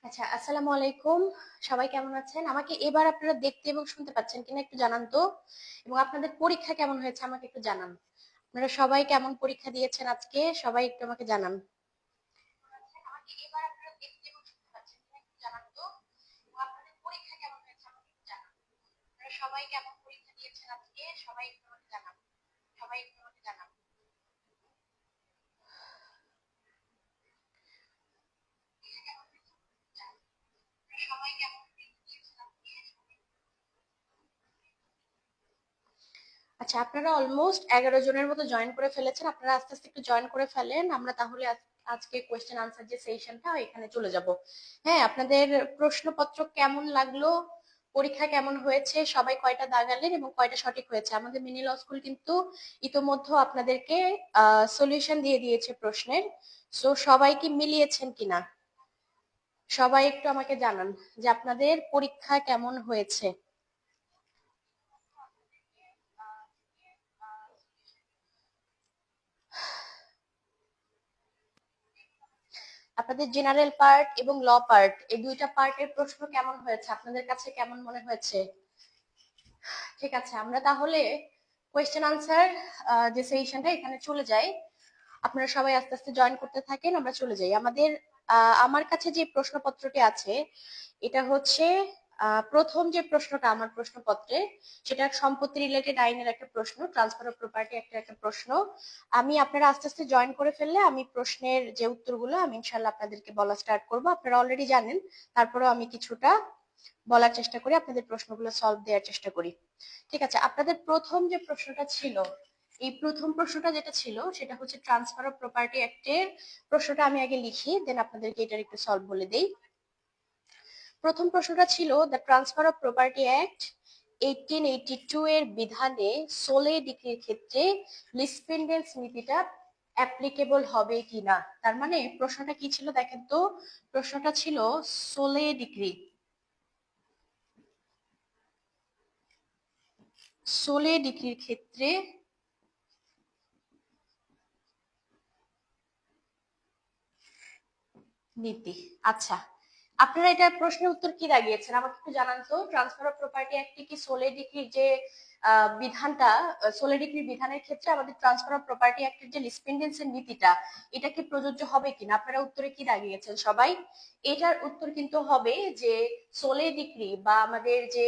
আচ্ছা, আসসালামু আলাইকুম। সবাই কেমন আছেন? আমাকে এবার আপনারা দেখতে এবং শুনতে পাচ্ছেন কিনা একটু জানান তো। এবং আপনাদের পরীক্ষা কেমন হয়েছে আমাকে একটু জানান। আপনারা সবাই কেমন পরীক্ষা দিয়েছেন আজকে সবাই একটু আমাকে জানান। আমাকে এবার আপনারা দেখতে এবং শুনতে পাচ্ছেন কিনা একটু জানান তো। এবং আপনাদের পরীক্ষা কেমন হয়েছে আমাকে একটু জানান। আপনারা সবাই কেমন পরীক্ষা দিয়েছেন আজকে সবাই একটু আমাকে জানান। সবাই একটু আমাকে জানান। আপনারা সবাই কেমন পরীক্ষা দিয়েছেন আজকে। আচ্ছা, আপনারা অলমোস্ট 11 জনের মতো জয়েন করে ফেলেছেন। আপনারা আস্তে আস্তে একটু জয়েন করে ফেলেন। আমরা তাহলে আজকে কোয়েশ্চেন আনসার যে সেশনটা এখানে চলে যাব। হ্যাঁ, আপনাদের প্রশ্নপত্র কেমন লাগলো, পরীক্ষা কেমন হয়েছে, সবাই কয়টা দাগালেন এবং কয়টা সঠিক হয়েছে? আমাদের মিনি ল স্কুল কিন্তু ইতোমধ্যে আপনাদেরকে সলিউশন দিয়ে দিয়েছে প্রশ্নের। সো সবাই কি মিলিয়েছেন কিনা সবাই একটু আমাকে জানান যে আপনাদের পরীক্ষা কেমন হয়েছে। আপনাদের জেনারেল পার্ট এবং ল পার্ট এই দুইটা পার্টের প্রশ্ন কেমন হয়েছে, আপনাদের কাছে কেমন মনে হয়েছে? ঠিক আছে, আমরা তাহলে কোয়েশ্চেন আনসার যে সেশনটা এখানে চলে যাই। আপনারা সবাই আস্তে আস্তে জয়েন করতে থাকেন, আমরা চলে যাই। আমার কাছে যে প্রশ্নপত্রটি আছে এটা হচ্ছে প্রথম যে প্রশ্নটা আমার প্রশ্নপত্রে, সেটা সম্পত্তি রিলেটেড আইনের একটা প্রশ্ন, ট্রান্সফার অফ প্রপার্টি একটা একটা প্রশ্ন। আপনারা আস্তে আস্তে জয়েন করে ফেললে আমি প্রশ্নের যে উত্তরগুলো আমি ইনশাল্লাহ আপনাদেরকে বলা স্টার্ট করব। আপনারা অলরেডি জানেন, তারপরেও আমি কিছুটা বলার চেষ্টা করি, আপনাদের প্রশ্নগুলো সলভ দেওয়ার চেষ্টা করি। ঠিক আছে, আপনাদের প্রথম যে প্রশ্নটা ছিল, এই প্রথম প্রশ্নটা যেটা ছিল সেটা হচ্ছে ট্রান্সফার অফ প্রপার্টি অ্যাক্টের প্রশ্নটা আমি আগে লিখি, দেন আপনাদেরকে এটার একটু সলভ বলে দেই। প্রথম প্রশ্নটা ছিল the transfer of property act 1882 এর বিধানে সোলে ডিক্রির ক্ষেত্রে লিসপেন্ডেন্স নীতিটা অ্যাপ্লিকেবল হবে কিনা। তার মানে প্রশ্নটা কি ছিল দেখেন তো। প্রশ্নটা ছিল সোলে ডিক্রি, সোলে ডিক্রির ক্ষেত্রে নীতি। আচ্ছা, আপনারা এটা প্রশ্নের উত্তর কি দাগিয়েছেন আমাকে একটু জানান তো। ট্রান্সফার অফ প্রপার্টি অ্যাক্টে কি সোলে ডিক্রির যে বিধানটা, সোলে ডিক্রির বিধানের ক্ষেত্রে আমাদের ট্রান্সফার অফ প্রপার্টি অ্যাক্টের যে লিসপেন্ডেন্সের নীতিটা, এটা কি প্রযোজ্য হবে কিনা? আপনারা উত্তরে কি দাগিয়েছেন সবাই? এটার উত্তর কিন্তু হবে যে সোলে ডিক্রি বা আমাদের যে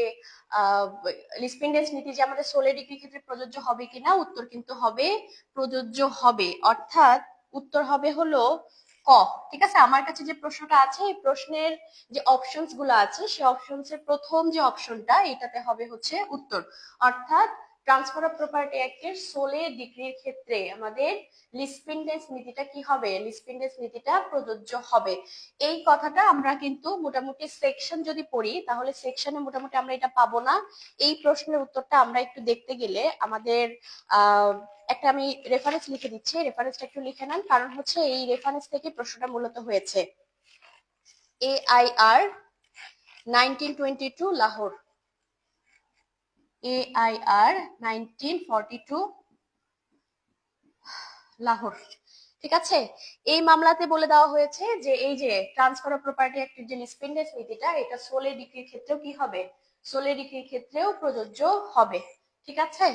লিসপেন্ডেন্স নীতি যে আমাদের সোলে ডিক্রির ক্ষেত্রে প্রযোজ্য হবে কিনা, উত্তর কিন্তু হবে প্রযোজ্য হবে। অর্থাৎ উত্তর হবে হলো ক। ঠিক আছে, আমার কাছে যে প্রশ্নটা আছে এই প্রশ্নের যে অপশনস গুলো আছে সেই অপশনস এর প্রথম যে অপশনটা এটাতে হবে হচ্ছে উত্তর। অর্থাৎ ট্রান্সফার অফ প্রপার্টি অ্যাক্টের সোলে ডিগ্রির ক্ষেত্রে আমাদের লিসপেন্ডেন্স নীতিটা কি হবে, লিসপেন্ডেন্স নীতিটা প্রযোজ্য হবে। এই কথাটা আমরা কিন্তু মোটামুটি সেকশন যদি পড়ি তাহলে সেকশনে মোটামুটি আমরা এটা পাবো না। এই প্রশ্নের উত্তরটা আমরা একটু দেখতে গেলে আমাদের আহ একটা আমি রেফারেন্স লিখে দিচ্ছি, রেফারেন্সটা একটু লিখে নেন, কারণ হচ্ছে এই রেফারেন্স থেকে প্রশ্নটা মূলত হয়েছে। AIR 1922 Lahore, AIR 1942 Lahore. ঠিক আছে, এই মামলাতে বলে দেওয়া হয়েছে যে এই যে ট্রান্সফার অফ প্রপার্টি অ্যাক্টের যে লিসপেন্ডেন্স নীতিটা এটা সোলে ডিক্রির ক্ষেত্রেও কি হবে, সোলে ডিক্রির ক্ষেত্রেও প্রযোজ্য হবে। ঠিক আছে,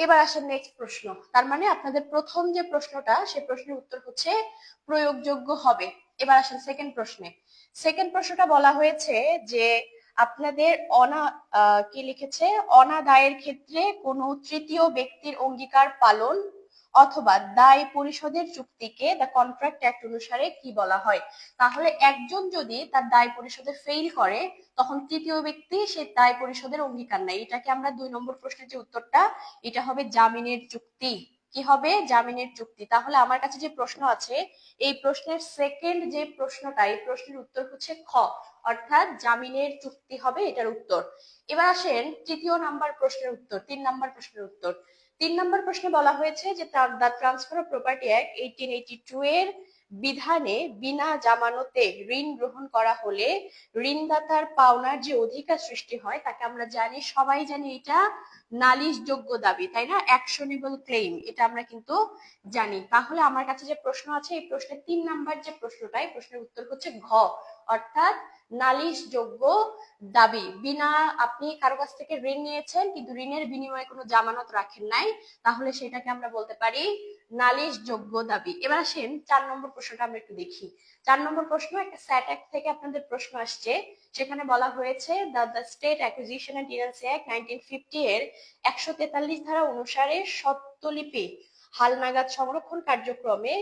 এবার আসেন নেক্সট প্রশ্ন। তার মানে আপনাদের প্রথম যে প্রশ্নটা সে প্রশ্নের উত্তর হচ্ছে প্রয়োগযোগ্য হবে। এবার আসেন সেকেন্ড প্রশ্নে। সেকেন্ড প্রশ্নটা বলা হয়েছে যে আপনাদের কি লিখেছে, অনাদায়ের ক্ষেত্রে কোনো তৃতীয় ব্যক্তির অঙ্গীকার পালন অথবা দায় পরিশোধের চুক্তিকে দ্য কন্ট্রাক্ট অ্যাক্ট অনুসারে কি বলা হয়। তাহলে একজন যদি তার দায় পরিশোধে ফেইল করে তখন তৃতীয় ব্যক্তি সে দায় পরিশোধের অঙ্গীকার নেয়। এটাকে আমরা 2 নম্বর প্রশ্নের যে উত্তরটা, এটা হবে জামিনের চুক্তি। কি হবে, জামিনের চুক্তি। তাহলে আমার কাছে যে প্রশ্ন আছে এই প্রশ্নের সেকেন্ড যে প্রশ্নটা, এই প্রশ্নের উত্তর হচ্ছে খ, অর্থাৎ জামিনের চুক্তি হবে এটার উত্তর। এবার আসেন তৃতীয় নাম্বার প্রশ্নের উত্তর, 3 নম্বর প্রশ্নের উত্তর। 3 নম্বর প্রশ্নে বলা হয়েছে যে the transfer of property act 1882 এর বিধানে বিনা জামানতে ঋণ গ্রহণ করা হলে ঋণদাতার পাওনার যে অধিকার সৃষ্টি হয় তাকে আমরা জানি, সবাই জানি এটা নালিশযোগ্য দাবি, তাই না? অ্যাকশনেবল ক্লেম, এটা আমরা কিন্তু জানি। তাহলে আমার কাছে যে প্রশ্ন আছে, এই প্রশ্নের 3 নাম্বার যে প্রশ্নটা, এই প্রশ্নের উত্তর হচ্ছে ঘ, অর্থাৎ নালিশযোগ্য দাবি। বিনা, আপনি কারো কাছ থেকে ঋণ নিয়েছেন কিন্তু ঋণের বিনিময়ে কোনো জামানত রাখেন নাই, তাহলে সেটাকে আমরা বলতে পারি নালিশযোগ্য দাবি। এবার আসেন 4 নম্বর প্রশ্নটা আমরা একটু দেখি। 4 নম্বর প্রশ্ন একটা স্যাট অ্যাক্ট থেকে আপনাদের প্রশ্ন আসছে। সেখানে বলা হয়েছে the state acquisition and tenancy act 1950 এর 143 ধারা অনুসারে স্বত্বলিপি হালনাগাদ সংরক্ষণ কার্যক্রমে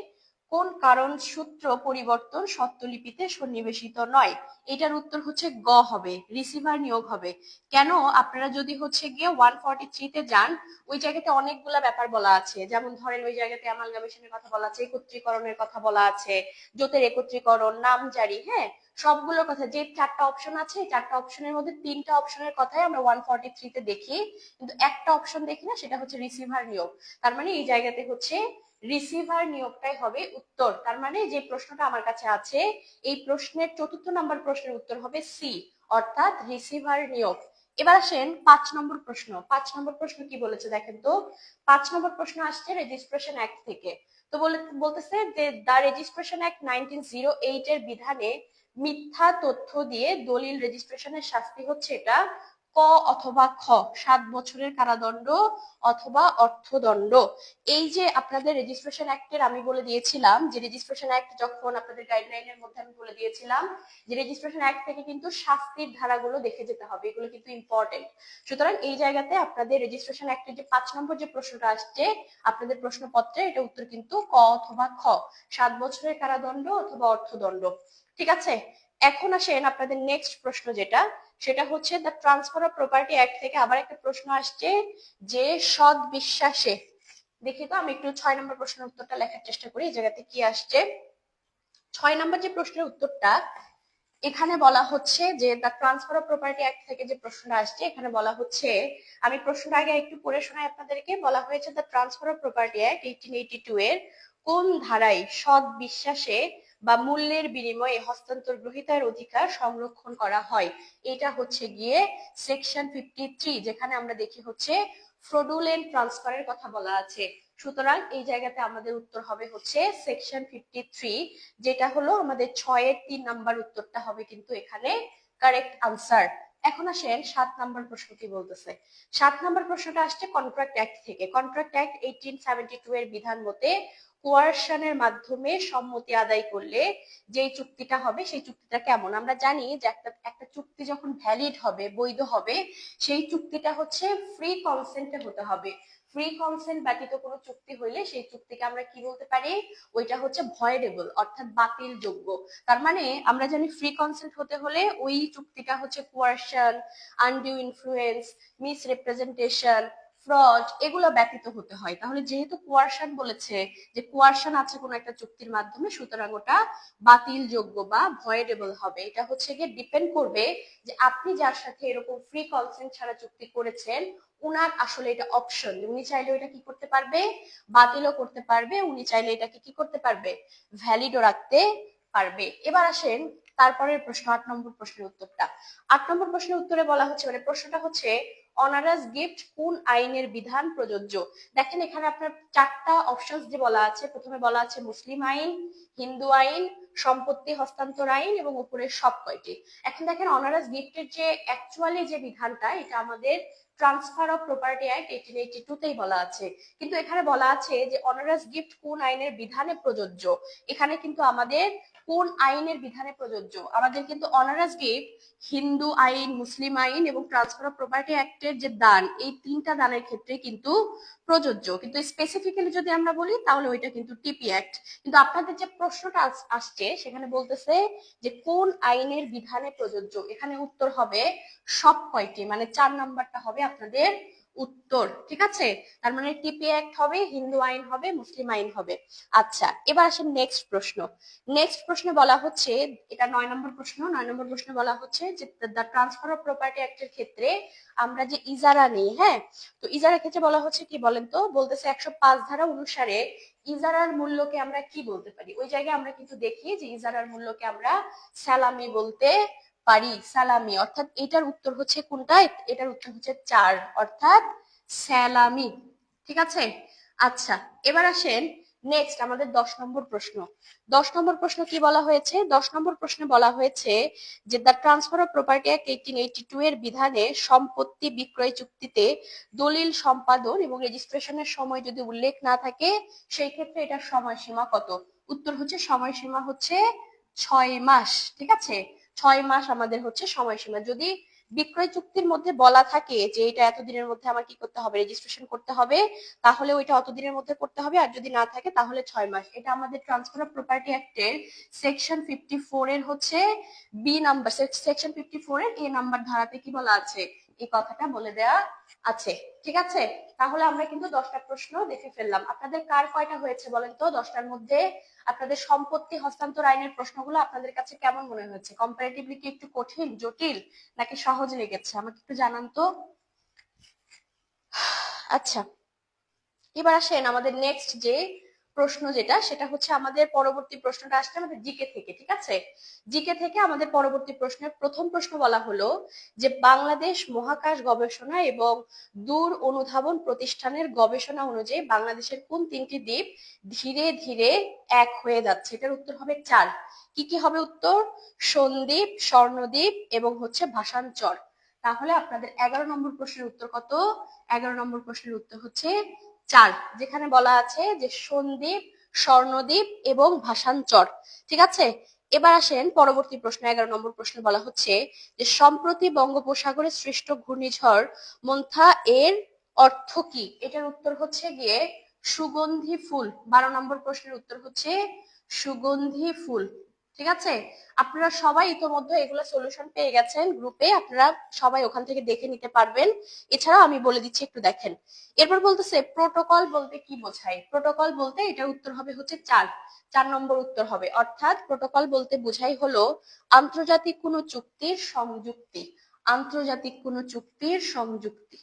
কোন কারণ সূত্র পরিবর্তন স্বত্বলিপিতে সন্নিবেশিত নয়? এটার উত্তর হচ্ছে গ হবে, রিসিভার নিয়োগ হবে। কেন? আপনারা যদি হচ্ছে গিয়ে 143 তে যান, ওই জায়গাতে অনেকগুলা ব্যাপার বলা আছে। যেমন ধরেন ওই জায়গাতে অ্যামালগামেশনের কথা বলা আছে, একত্রীকরণের কথা বলা আছে, জোটের একত্রীকরণ, নামজারি, হ্যাঁ, সবগুলোর কথা। যে 4টা অপশন আছে, এই 4টা অপশনের মধ্যে 3টা অপশনের কথাই আমরা 143 তে দেখি, কিন্তু একটা অপশন দেখি না, সেটা হচ্ছে রিসিভার নিয়োগ। তার মানে এই জায়গাতে হচ্ছে রিসিভার নিয়োগটাই হবে উত্তর। তার মানে যে প্রশ্নটা আমার কাছে আছে, এই প্রশ্নের 4র্থ নাম্বার প্রশ্নের উত্তর হবে সি, অর্থাৎ রিসিভার নিয়োগ। এবার আসেন 5 নম্বর প্রশ্ন। 5 নম্বর প্রশ্ন কি বলেছে দেখেন তো। 5 নম্বর প্রশ্ন আসছে রেজিস্ট্রেশন অ্যাক্ট থেকে। তো বলতেছে যে দ্য রেজিস্ট্রেশন অ্যাক্ট 1908 এর বিধানে মিথ্যা তথ্য দিয়ে দলিল রেজিস্ট্রেশনের শাস্তি হচ্ছে এটা ক অথবা খ 7 বছরের কারাদণ্ড অথবা অর্থদণ্ড। এই যে আপনাদের রেজিস্ট্রেশন অ্যাক্টের আমি বলে দিয়েছিলাম যে রেজিস্ট্রেশন অ্যাক্ট যখন আপনাদের গাইডলাইনের মধ্যে আমি বলে দিয়েছিলাম যে রেজিস্ট্রেশন অ্যাক্ট থেকে কিন্তু শাস্তির ধারাগুলো দেখে যেতে হবে, এগুলো কিন্তু ইম্পর্টেন্ট। সুতরাং এই জায়গাতে আপনাদের রেজিস্ট্রেশন অ্যাক্টের যে 5 নম্বর যে প্রশ্নটা আসছে আপনাদের প্রশ্নপত্রে, এটা উত্তর কিন্তু ক অথবা খ 7 বছরের কারাদণ্ড অথবা অর্থদণ্ড। ঠিক আছে, এখন আসেন আপনাদের নেক্সট প্রশ্ন যেটা, সেটা হচ্ছে the transfer of property act থেকে আবার একটা প্রশ্ন আসছে যে সৎ বিশ্বাসে। দেখি তো আমি একটু 6 নম্বর প্রশ্নের উত্তরটা লেখার চেষ্টা করি, এই জায়গাতে কি আসছে। 6 নম্বর যে প্রশ্নের উত্তরটা, এখানে বলা হচ্ছে যে the transfer of property act থেকে যে প্রশ্নটা আসছে, এখানে বলা হচ্ছে, আমি প্রশ্নটা আগে একটু পড়ে শোনাই আপনাদেরকে। বলা হয়েছে the transfer of property act 1882 এর কোন ধারায় সৎ বিশ্বাসে বা মূল্যের বিনিময়ে হস্তান্তর গ্রহীতার অধিকার সংরক্ষণ করা হয়? এটা হচ্ছে গিয়ে সেকশন 53, যেখানে আমরা দেখি হচ্ছে ফ্রডুলেন্ট ট্রান্সফারের কথা বলা আছে। সুতরাং এই জায়গাতে আমাদের উত্তর হবে হচ্ছে সেকশন 53, যেটা হলো আমাদের 6-এর 3 নাম্বার উত্তরটা হবে কিন্তু এখানে কারেক্ট আনসার। এখন আসেন 7 নাম্বার প্রশ্ন কি বলতেছে। 7 নাম্বার প্রশ্নটা আসছে কন্ট্রাক্ট অ্যাক্ট থেকে। কন্ট্রাক্ট অ্যাক্ট 1872 এর বিধান মতে কোয়ারশনের মাধ্যমে সম্মতি আদায় করলে যেই চুক্তিটা হবে সেই চুক্তিটা কেমন? আমরা জানি যে একটা চুক্তি যখন ভ্যালিড হবে, বৈধ হবে, সেই চুক্তিটা হচ্ছে ফ্রি কনসেন্টে হতে হবে। ফ্রি কনসেন্ট ব্যতীত কোনো চুক্তি হইলে সেই চুক্তিকে আমরা কি বলতে পারি? ওইটা হচ্ছে ভয়েডেবল, অর্থাৎ বাতিলযোগ্য। তার মানে আমরা জানি ফ্রি কনসেন্ট হতে হলে ওই চুক্তিটা হচ্ছে কোয়ারশন, আনডিউ ইনফ্লুয়েন্স, মিসরিপ্রেজেন্টেশন, ফ্রড, এগুলো ব্যতীত হতে হয়। তাহলে যেহেতু কোয়ারশন বলেছে যে কোয়ারশন আছে কোনো একটা চুক্তির মাধ্যমে, সুতরাং ওটা বাতিলযোগ্য বা ভয়েডেবল হবে। এটা হচ্ছে গিয়ে ডিপেন্ড করবে যে আপনি যার সাথে এরকম ফ্রি কনসেন্ট ছাড়া চুক্তি করেছেন উনার আসলে এটা অপশন, উনি চাইলে এটা কি করতে পারবে? বাতিলও করতে পারবে, উনি চাইলে এটাকে কি করতে পারবে? ভ্যালিডও রাখতে পারবে। এবার আসেন তারপরের প্রশ্ন, 8 নম্বর প্রশ্নের উত্তরটা। 8 নম্বর প্রশ্নের উত্তরে বলা হচ্ছে, মানে প্রশ্নটা হচ্ছে অনারাস গিফট কোন আইনের বিধান প্রযোজ্য? দেখেন এখানে আপনার 4টা অপশনস যে বলা আছে, প্রথমে বলা আছে মুসলিম আইন, হিন্দু আইন, সম্পত্তি হস্তান্তর আইন এবং উপরের সব কয়টি। এখন দেখেন অনারাস গিফটের যে অ্যাকচুয়ালি যে বিধানটা, এটা আমাদের ট্রান্সফার অফ প্রপার্টি অ্যাক্ট 1882 তেই বলা আছে, কিন্তু এখানে বলা আছে যে অনারাস গিফট কোন আইনের বিধানে প্রযোজ্য। এখানে কিন্তু আমাদের কোন আইনের বিধানে প্রযোজ্য? আমাদের কিন্তু অনারাস গিফট হিন্দু আইন, মুসলিম আইন এবং ট্রান্সফার অফ প্রপার্টি অ্যাক্টের যে দান, এই 3টা দানের ক্ষেত্রে কিন্তু প্রযোজ্য। কিন্তু স্পেসিফিক্যালি যদি আমরা বলি তাহলে ওইটা কিন্তু টিপি অ্যাক্ট। কিন্তু আপনাদের যে প্রশ্নটা আসছে সেখানে বলতেছে যে কোন আইনের বিধানে প্রযোজ্য, এখানে উত্তর হবে সব কয়টি, মানে 4 নাম্বারটা হবে আপনাদের উত্তর। ঠিক আছে, তার মানে টিপি অ্যাক্ট হবে, হিন্দু আইন হবে, মুসলিম আইন হবে। আচ্ছা, এবার আসেন নেক্সট প্রশ্ন। নেক্সট প্রশ্নে বলা হচ্ছে, এটা 9 নম্বর প্রশ্ন। 9 নম্বর প্রশ্নে বলা হচ্ছে যে দ্য ট্রান্সফার অফ প্রপার্টি অ্যাক্টের ক্ষেত্রে আমরা যে ইজারা নিই, হ্যাঁ, তো ইজারার ক্ষেত্রে বলা হচ্ছে কি বলেন তো, বলতেছে 105 ধারা অনুসারে ইজারার মূল্যকে আমরা কি বলতে পারি। ওই জায়গায় আমরা কিন্তু দেখি যে ইজারার মূল্যকে আমরা সালামি বলতে পারি। সালামি, অর্থাৎ এটার উত্তর হচ্ছে কোনটা, এটার উত্তর হচ্ছে 4, অর্থাৎ সালামি। ঠিক আছে, আচ্ছা এবার আসেন নেক্সট আমাদের 10 নম্বর প্রশ্ন। 10 নম্বর প্রশ্ন কি বলা হয়েছে? 10 নম্বর প্রশ্নে বলা হয়েছে যে the transfer of property act 1882 এর বিধানে সম্পত্তি বিক্রয় চুক্তিতে দলিল সম্পাদন এবং রেজিস্ট্রেশনের সময় যদি উল্লেখ না থাকে সেই ক্ষেত্রে এটার সময়সীমা কত? উত্তর হচ্ছে সময়সীমা হচ্ছে 6 মাস। ঠিক আছে, 6 মাস আমাদের হচ্ছে সময়সীমা। যদি বিক্রয় চুক্তির মধ্যে বলা থাকে যে এটা এতদিনের মধ্যে আমার কি করতে হবে, রেজিস্ট্রেশন করতে হবে, তাহলে ওইটা অতদিনের মধ্যে করতে হবে, আর যদি না থাকে তাহলে 6 মাস। এটা আমাদের ট্রান্সফার অফ প্রপার্টি অ্যাক্টের সেকশন 54 এর হচ্ছে বি নাম্বার, সেকশন 54 এর এ নাম্বার ধারাতে কি বলা আছে, এই কথাটা বলে দেয়া আছে। ঠিক আছে, তাহলে আমরা কিন্তু 10টা প্রশ্ন দেখে ফেললাম। আপনাদের কার কয়টা হয়েছে বলেন তো 10টার মধ্যে? আপনাদের সম্পত্তি হস্তান্তর আইনের প্রশ্নগুলো আপনাদের কাছে কেমন মনে হয়েছে? কম্পারেটিভলি কি একটু কঠিন, জটিল, নাকি সহজ লেগেছে? আমাকে একটু জানান তো। আচ্ছা, এবার আসেন আমাদের নেক্সট যে প্রশ্ন, যেটা সেটা হচ্ছে আমাদের পরবর্তী প্রশ্নটা আসছে আমাদের জিকে থেকে। ঠিক আছে, জিকে থেকে আমাদের পরবর্তী প্রশ্নের প্রথম প্রশ্ন বলা হলো যে বাংলাদেশ মহাকাশ গবেষণা এবং দূর অনুধাবন প্রতিষ্ঠানের গবেষণা অনুযায়ী বাংলাদেশের কোন 3টি দ্বীপ ধীরে ধীরে এক হয়ে যাচ্ছে? এটার উত্তর হবে 4। কি কি হবে উত্তর? সন্দ্বীপ, স্বর্ণদ্বীপ এবং হচ্ছে ভাসানচর। তাহলে আপনাদের 11 নম্বর প্রশ্নের উত্তর কত? 11 নম্বর প্রশ্নের উত্তর হচ্ছে 4, যেখানে বলা আছে যে সন্দ্বীপ, স্বর্ণদ্বীপ এবং ভাসানচর। ঠিক আছে, এবার আসেন পরবর্তী প্রশ্ন। 11 নম্বর প্রশ্নে বলা হচ্ছে যে সম্প্রতি বঙ্গোপসাগরে সৃষ্ট ঘূর্ণিঝড় মন্থা এর অর্থ কি? এটার উত্তর হচ্ছে গিয়ে সুগন্ধি ফুল। 12 নম্বর প্রশ্নের উত্তর হচ্ছে সুগন্ধি ফুল। ঠিক আছে, আপনারা সবাই ইতোমধ্যে এগুলো সলিউশন পেয়ে গেছেন গ্রুপে, আপনারা সবাই ওখান থেকে দেখে নিতে পারবেন। এছাড়াও আমি বলে দিচ্ছি, একটু দেখেন। এরপর বলতেছে প্রোটোকল বলতে কি বোঝায়? প্রোটোকল বলতে এটার উত্তর হবে হচ্ছে 4, 4 নম্বর উত্তর হবে। অর্থাৎ প্রোটোকল বলতে বোঝাই হলো আন্তর্জাতিক কোনো চুক্তির সংযুক্তি। আন্তর্জাতিক কোনো চুক্তির সংযুক্তি।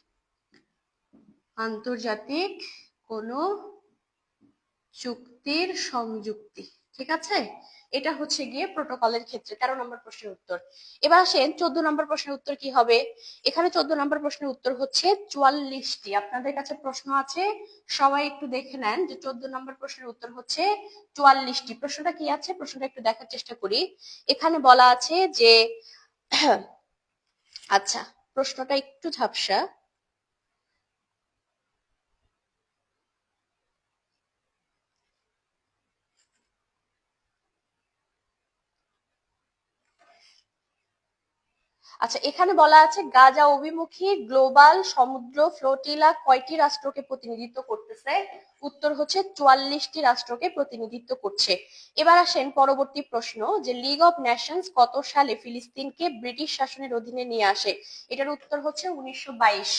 আন্তর্জাতিক কোনো চুক্তির সংযুক্তি। ঠিক আছে, এটা হচ্ছে গিয়ে প্রোটোকলের ক্ষেত্রে 13 নম্বর প্রশ্নের উত্তর। এবার আসেন 14 নম্বর প্রশ্নের উত্তর কি হবে? এখানে 14 নম্বর প্রশ্নের উত্তর হচ্ছে 44টি। আপনাদের কাছে প্রশ্ন আছে, সবাই একটু দেখে নেন যে 14 নম্বর প্রশ্নের উত্তর হচ্ছে 44টি। প্রশ্নটা কি আছে, প্রশ্নটা একটু দেখার চেষ্টা করি। এখানে বলা আছে যে আচ্ছা, প্রশ্নটা একটু ঝাপসা। আচ্ছা, এখানে বলা আছে গাজা অভিমুখী গ্লোবাল সমুদ্র ফ্লোটিলা কয়টি রাষ্ট্রকে প্রতিনিধিত্ব করতেছে? উত্তর হচ্ছে 44টি রাষ্ট্রকে প্রতিনিধিত্ব করছে। এবার আসেন পরবর্তী প্রশ্ন, যে লিগ অফ নেশনস কত সালে ফিলিস্তিনকে ব্রিটিশ শাসনের অধীনে নিয়ে আসে? এটার উত্তর হচ্ছে 1922।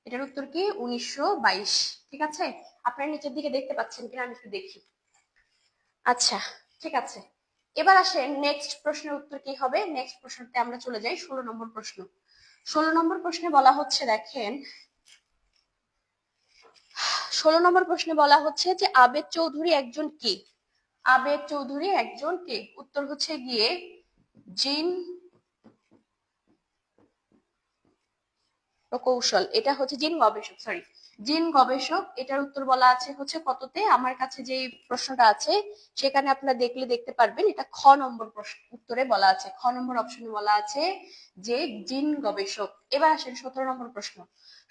এটার উত্তর কি? 1922। ঠিক আছে, আপনারা নিচের দিকে দেখতে পাচ্ছেন কিনা আমি একটু দেখি। আচ্ছা, ঠিক আছে, এবার আসেন নেক্সট প্রশ্নের উত্তর কি হবে। নেক্সট প্রশ্নতে আমরা চলে যাই 16 নম্বর প্রশ্ন। 16 নম্বর প্রশ্নে বলা হচ্ছে, দেখেন 16 নম্বর প্রশ্নে বলা হচ্ছে যে আবেদ চৌধুরী একজন কি? আবেদ চৌধুরী একজন কে? উত্তর হচ্ছে গিয়ে জিন প্রকৌশল। এটা হচ্ছে জিন গবেষক, সরি জিন গবেষক। এটার উত্তর বলা আছে হচ্ছে কততে? আমার কাছে যে প্রশ্নটা আছে সেখানে আপনারা দেখলে দেখতে পারবেন, এটা খ নম্বর প্রশ্ন উত্তরে বলা আছে, খ নম্বর অপশনে বলা আছে যে জিন গবেষক। এবার আসেন 17 নম্বর প্রশ্ন।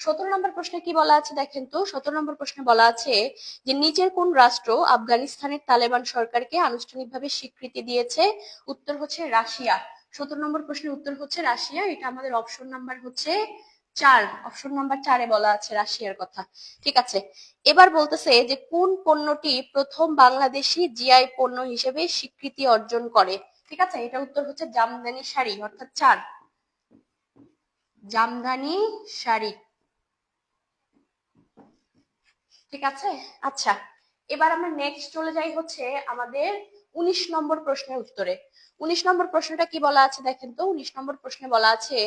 17 নম্বর প্রশ্নে কি বলা আছে দেখেন তো। 17 নম্বর প্রশ্নে বলা আছে যে নিচের কোন রাষ্ট্র আফগানিস্তানের তালেবান সরকারকে আনুষ্ঠানিকভাবে স্বীকৃতি দিয়েছে? উত্তর হচ্ছে রাশিয়া। 17 নম্বর প্রশ্নের উত্তর হচ্ছে রাশিয়া। এটা আমাদের অপশন নাম্বার হচ্ছে 4, অপশন নাম্বার 4-এ বলা আছে রাশিয়ার কথা। ঠিক আছে, এবার বলতেছে যে কোন পণ্যটি প্রথম বাংলাদেশি জিআই পণ্য হিসেবে স্বীকৃতি অর্জন করে? ঠিক আছে, এটা উত্তর হচ্ছে জামদানি শাড়ি, অর্থাৎ 4, জামদানি শাড়ি। ঠিক আছে। আচ্ছা, এবার আমরা নেক্সট চলে যাই হচ্ছে আমাদের 19 নম্বর প্রশ্নের উত্তরে। 19 নম্বর প্রশ্নটা কি বলা আছে দেখেন তো। 19 নম্বর প্রশ্নে বলা আছে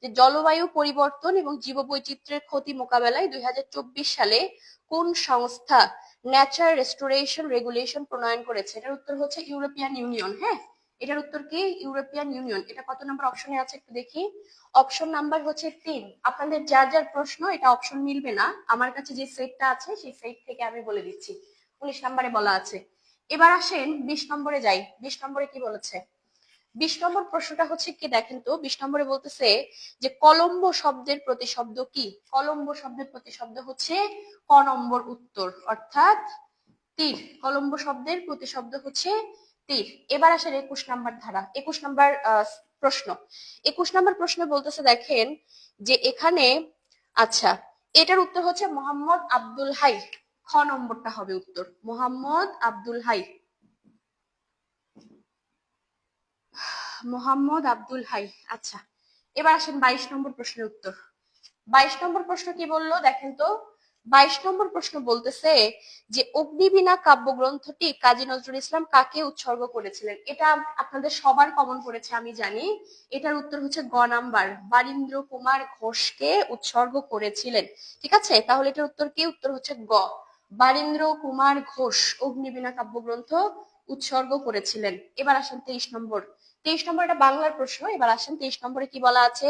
যে জলবায়ু পরিবর্তন এবং জীববৈচিত্র্যের ক্ষতি মোকাবেলায় 2024 সালে কোন সংস্থা ন্যাচার রেস্টোরেশন রেগুলেশন প্রণয়ন করেছে? এটার উত্তর হচ্ছে ইউরোপিয়ান ইউনিয়ন। হ্যাঁ, এটার উত্তর কি? European union. এটা কত নম্বর অপশনে আছে একটু দেখি। অপশন নাম্বার হচ্ছে 3। আপনাদের যার যার প্রশ্ন এটা অপশন মিলবে না, আমার কাছে যে সেটটা আছে সেই সেট থেকে আমি বলে দিচ্ছি। 19 নম্বরে বলা আছে। এবার আসেন 20 নম্বরে যাই। 20 নম্বরে কি বলেছে? 20 নম্বর প্রশ্নটা হচ্ছে কি দেখেন তো। 20 নম্বরে বলতেছে যে কলম্বো শব্দের প্রতিশব্দ কি? কলম্বো শব্দের প্রতিশব্দ হচ্ছে ক নম্বর উত্তর, অর্থাৎ তীর। কলম্বো শব্দের প্রতিশব্দ হচ্ছে তীর। এবার আসেন 21 নাম্বার ধারা, 21 নাম্বার প্রশ্ন। 21 নাম্বার প্রশ্ন বলতেছে দেখেন যে এখানে, আচ্ছা, এটার উত্তর হচ্ছে মোহাম্মদ আব্দুল হাই। খ নম্বরটা হবে উত্তর, মোহাম্মদ আব্দুল হাই। মোহাম্মদ আব্দুল হাই। আচ্ছা, এবার আসেন 22 নম্বর প্রশ্নের উত্তর। 22 নম্বর প্রশ্ন কি বললো দেখেন তো। 22 নম্বর প্রশ্ন বলতেছে যে অগ্নিবীণা কাব্যগ্রন্থটি কাজী নজরুল ইসলাম কাকে উৎসর্গ করেছিলেন? এটা আপনাদের সবার কমন পড়েছে আমি জানি। এটার উত্তর হচ্ছে গ নাম্বার, বারীন্দ্র কুমার ঘোষকে উৎসর্গ করেছিলেন। ঠিক আছে, তাহলে এটার উত্তর কি? উত্তর হচ্ছে গ, বারীন্দ্র কুমার ঘোষ অগ্নিবীণা কাব্যগ্রন্থ উৎসর্গ করেছিলেন। এবার আসেন 23 নম্বর। 23 নম্বর এটা বাংলার প্রশ্ন। এবার আসেন 23 নম্বরে কি বলা আছে।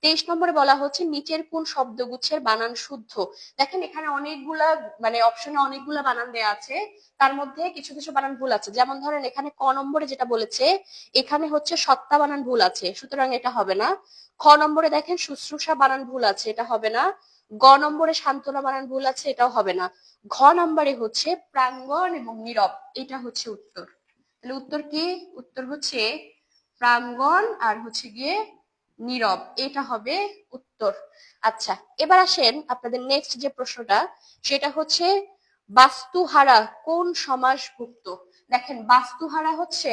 23 নম্বরে বলা হচ্ছে নিচের কোন শব্দগুচ্ছের বানান শুদ্ধ? দেখেন এখানে অনেকগুলা মানে অপশনে অনেকগুলা বানান দেয়া আছে, তার মধ্যে কিছু কিছু বানান ভুল আছে। যেমন ধরেন এখানে ক নম্বরে যেটা বলেছে এখানে হচ্ছে সত্তা বানান ভুল আছে, সুতরাং এটা হবে না। খ নম্বরে দেখেন শুশ্রূষা বানান ভুল আছে, এটা হবে না। গ নম্বরে সান্ত্বনা বানান ভুল আছে, এটাও হবে না। ঘ নম্বরে হচ্ছে প্রাঙ্গণ এবং নীরব, এটা হচ্ছে উত্তর। তাহলে উত্তর কি? উত্তর হচ্ছে প্রাঙ্গণ আর হচ্ছে গিয়ে নীরব, এটা হবে উত্তর। আচ্ছা, এবার আসেন আপনাদের নেক্সট যে প্রশ্নটা সেটা হচ্ছে বাস্তুহারা কোন সমাসভুক্ত? দেখেন বাস্তুহারা হচ্ছে,